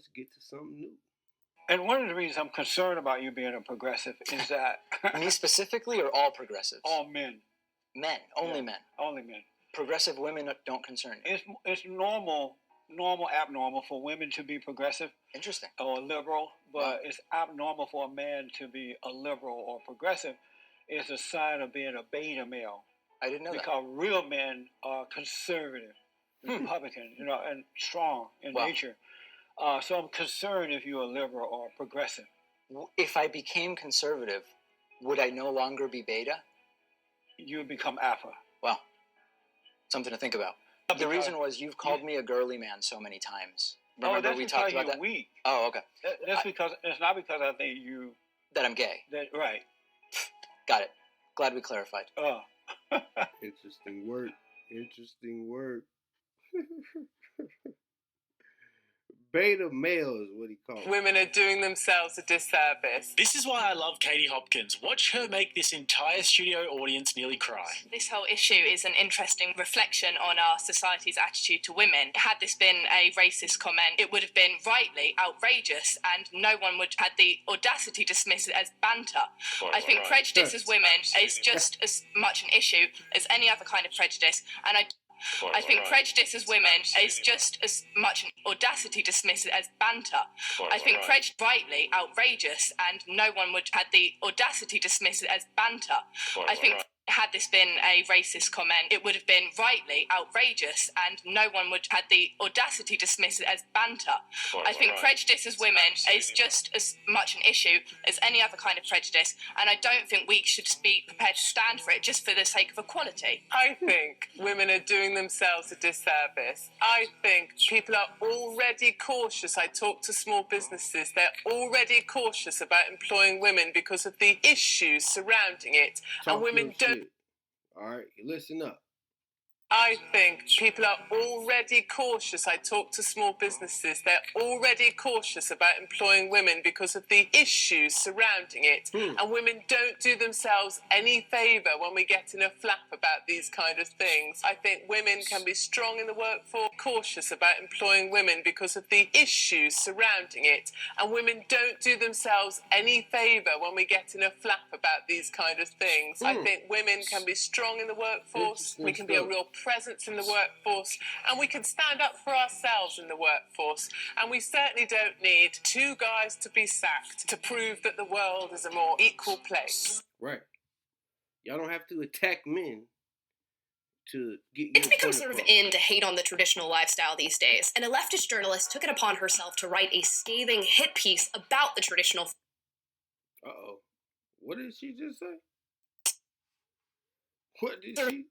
let's get to something new. And one of the reasons I'm concerned about you being a progressive is that Me specifically, or all progressives? all men. Men, only Yeah, men. Only men. Progressive women don't concern you. It's abnormal for women to be progressive. Interesting. Or liberal, but Wow. It's abnormal for a man to be a liberal or progressive. It's a sign of being a beta male. I didn't know because real men are conservative, Republican, and strong in nature. So I'm concerned if you're a liberal or progressive. If I became conservative, would I no longer be beta? You would become alpha. Wow. Something to think about. The reason was you've called me a girly man so many times. Remember that's we because talked about you're that? Weak. Oh, okay. That's because it's not because I think you that I'm gay. Right. Got it. Glad we clarified. Interesting work. Interesting work. Beta male is what he calls it. Women are doing themselves a disservice. This is why I love Katie Hopkins. Watch her make this entire studio audience nearly cry. This whole issue is an interesting reflection on our society's attitude to women. Had this been a racist comment, it would have been rightly outrageous, and no one would have had the audacity to dismiss it as banter. I think prejudice as women is just as much an issue as any other kind of prejudice, and I think prejudice as women is just as much an audacity to dismiss it as banter. I think prejudice rightly outrageous, and no one would have had the audacity to dismiss it as banter. I think had this been a racist comment, it would have been rightly outrageous, and no one would have had the audacity to dismiss it as banter. I think prejudice as women is just as much an issue as any other kind of prejudice, and I don't think we should be prepared to stand for it just for the sake of equality. I think women are doing themselves a disservice. I think people are already cautious. I talk to small businesses. They're already cautious about employing women because of the issues surrounding it, and women don't. All right, listen up. I think people are already cautious. I talk to small businesses. They're already cautious about employing women because of the issues surrounding it. And women don't do themselves any favour when we get in a flap about these kind of things. I think women can be strong in the workforce, cautious about employing women because of the issues surrounding it. And women don't do themselves any favour when we get in a flap about these kind of things. I think women can be strong in the workforce. We can be a real presence in the workforce, and we can stand up for ourselves in the workforce, and we certainly don't need two guys to be sacked to prove that the world is a more equal place. Right. Y'all don't have to attack men to get It's become sort of in to hate on the traditional lifestyle these days, and a leftist journalist took it upon herself to write a scathing hit piece about the traditional. Uh-oh. What did she just say? What did she...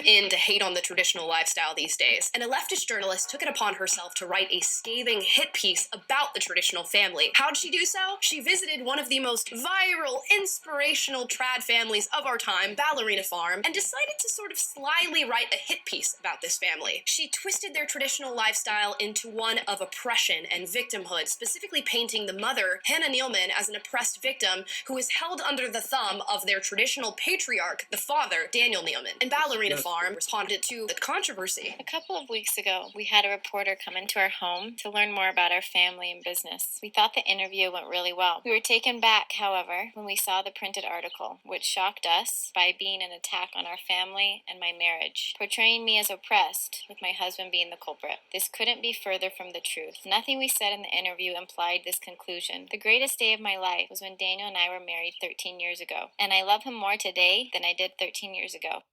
in to hate on the traditional lifestyle these days, and a leftist journalist took it upon herself to write a scathing hit piece about the traditional family. How did she do so? She visited one of the most viral, inspirational trad families of our time, Ballerina Farm, and decided to sort of slyly write a hit piece about this family. She twisted their traditional lifestyle into one of oppression and victimhood, specifically painting the mother, Hannah Nealman, as an oppressed victim who is held under the thumb of their traditional patriarch, the father, Daniel Nealman. And Ballerina Farm responded to the controversy. A couple of weeks ago, we had a reporter come into our home to learn more about our family and business. We thought the interview went really well. We were taken back, however, when we saw the printed article, which shocked us by being an attack on our family and my marriage, portraying me as oppressed, with my husband being the culprit. This couldn't be further from the truth. Nothing we said in the interview implied this conclusion. The greatest day of my life was when Daniel and I were married 13 years ago, and I love him more today than I did 13 years ago.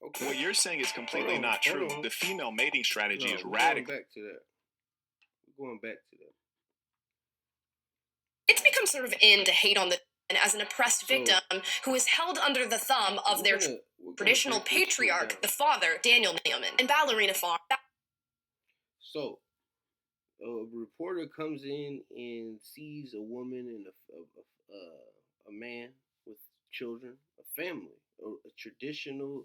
Okay. What you're saying is completely not true. The female mating strategy is radical. Going back to that. It's become sort of in to hate on the as an oppressed victim who is held under the thumb of their traditional patriarch, the father, Daniel Nealman, and Ballerina Farm. So, a reporter comes in and sees a woman and a man with children, a family, a traditional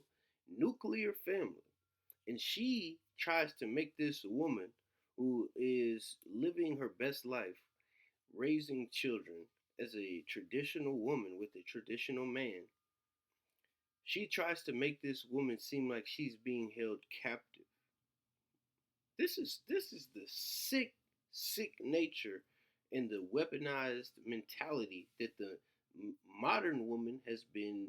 nuclear family, and she tries to make this woman who is living her best life, raising children as a traditional woman with a traditional man. She tries to make this woman seem like she's being held captive. This is the sick sick nature and the weaponized mentality that the modern woman has been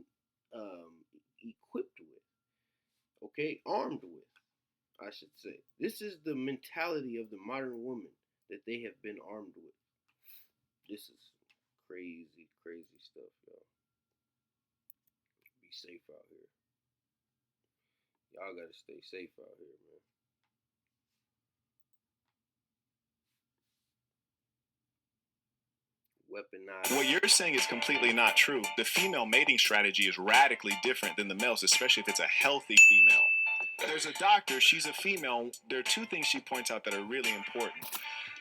equipped with, okay, armed with, I should say. This is the mentality of the modern woman that they have been armed with. This is crazy, crazy stuff, y'all. Be safe out here. Y'all gotta stay safe out here, man. Weaponized. What you're saying is completely not true. The female mating strategy is radically different than the male's, especially if it's a healthy female. There's a doctor, she's a female. There are two things she points out that are really important.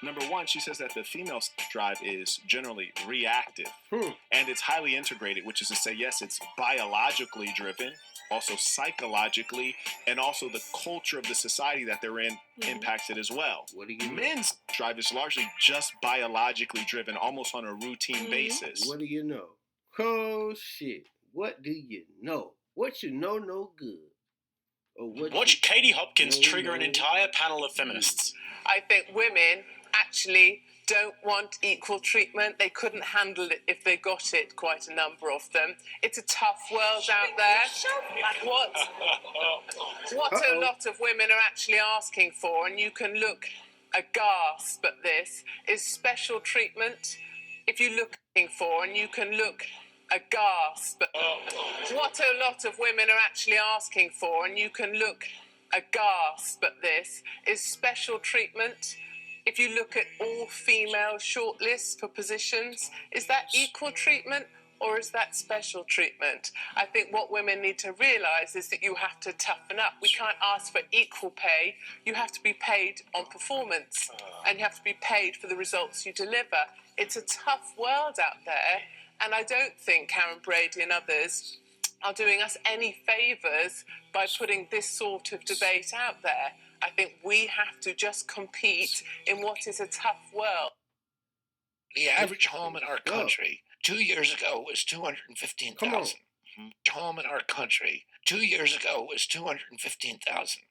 Number one, she says that the female drive is generally reactive and it's highly integrated, which is to say, yes, it's biologically driven, also psychologically, and also the culture of the society that they're in impacts it as well. What do you know? Men's drive is largely just biologically driven, almost on a routine basis. What do you know? Oh, shit. What do you know? What you know no good. Watch Katie Hopkins trigger an entire panel of feminists. I think women actually don't want equal treatment. They couldn't handle it if they got it, quite a number of them. It's a tough world out there. What a lot of women are actually asking for, and you can look aghast at this, is special treatment. If you looking for, and you can look aghast at what a lot of women are actually asking for, and you can look aghast at this, is special treatment. If you look at all female shortlists for positions, is that equal treatment or is that special treatment? I think what women need to realise is that you have to toughen up. We can't ask for equal pay. You have to be paid on performance and you have to be paid for the results you deliver. It's a tough world out there, and I don't think Karen Brady and others are doing us any favours by putting this sort of debate out there. I think we have to just compete in what is a tough world. The average home in our country 2 years ago was 215,000. Home in our country 2 years ago was 215,000.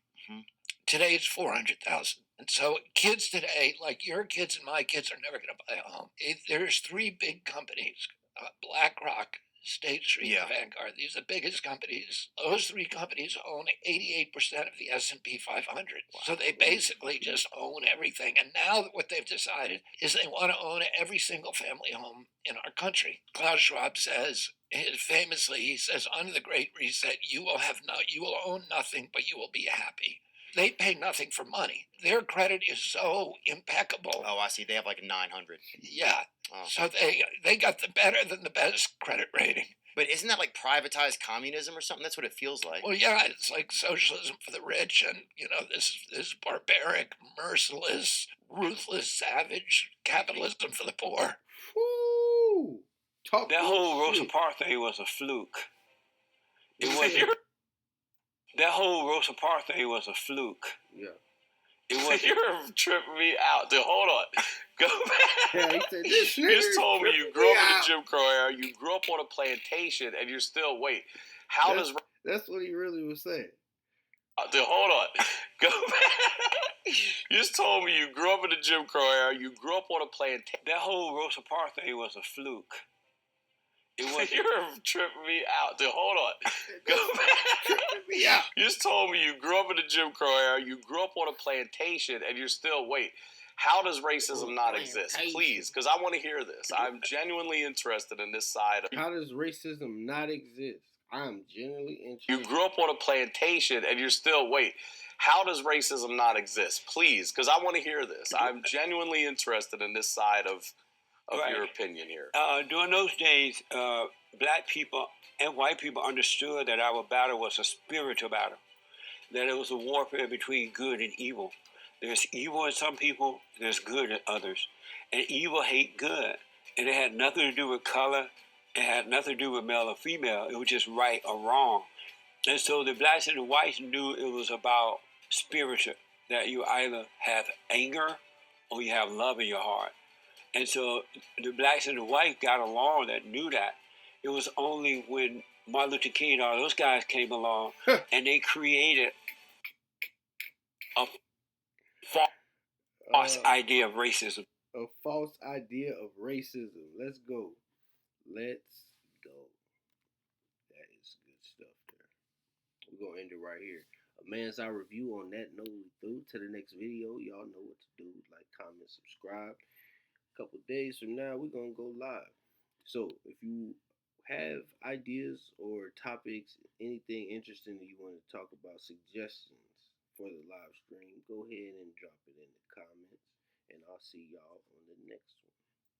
Today it's 400,000. And so kids today, like your kids and my kids, are never going to buy a home. There's three big companies, BlackRock, State Street, and Vanguard. These are the biggest companies. Those three companies own 88% of the S&P 500. Wow. So they basically just own everything. And now what they've decided is they want to own every single family home in our country. Klaus Schwab says, famously, he says, under the Great Reset, you will own nothing, but you will be happy. They pay nothing for money. Their credit is so impeccable. Oh, I see. They have like 900. Yeah. Oh. So they got the better than the best credit rating. But isn't that like privatized communism or something? That's what it feels like. Well, yeah, it's like socialism for the rich, and this barbaric, merciless, ruthless, savage capitalism for the poor. Ooh, that whole Rosa Parks thing was a fluke. It wasn't. That whole Rosa Parks thing was a fluke. Yeah. It was. You're tripping me out. Dude, hold on. Go back. Yeah, he said, this you just told me you grew up in the Jim Crow era. You grew up on a plantation, and you're still That's what he really was saying. Dude, hold on. Go back. You just told me you grew up in the Jim Crow era. You grew up on a plantation. That whole Rosa Parks thing was a fluke. It was. You're tripping me out. Dude, hold on. Go back. Tripping me out. You just told me you grew up in the Jim Crow era. You grew up on a plantation, and you're still. Wait. How does racism not exist? Please, because I want to hear this. I'm genuinely interested in this side of. How does racism not exist? I'm genuinely interested. You grew up on a plantation, and you're still. Wait. How does racism not exist? Please, because I want to hear this. I'm genuinely interested in this side of your opinion here. During those days, black people and white people understood that our battle was a spiritual battle, that it was a warfare between good and evil. There's evil in some people, there's good in others. And evil hate good. And it had nothing to do with color, it had nothing to do with male or female, it was just right or wrong. And so the blacks and the whites knew it was about spiritual, that you either have anger or you have love in your heart. And so the blacks and the whites got along that knew that. It was only when Martin Luther King and all those guys came along and they created a false idea of racism. A false idea of racism. Let's go. Let's go. That is good stuff there. We're going to end it right here. A man's eye review. On that note, we through. To the next video. Y'all know what to do. Like, comment, subscribe. A couple days from now, we're going to go live. So, if you have ideas or topics, anything interesting that you want to talk about, suggestions for the live stream, go ahead and drop it in the comments. And I'll see y'all on the next one.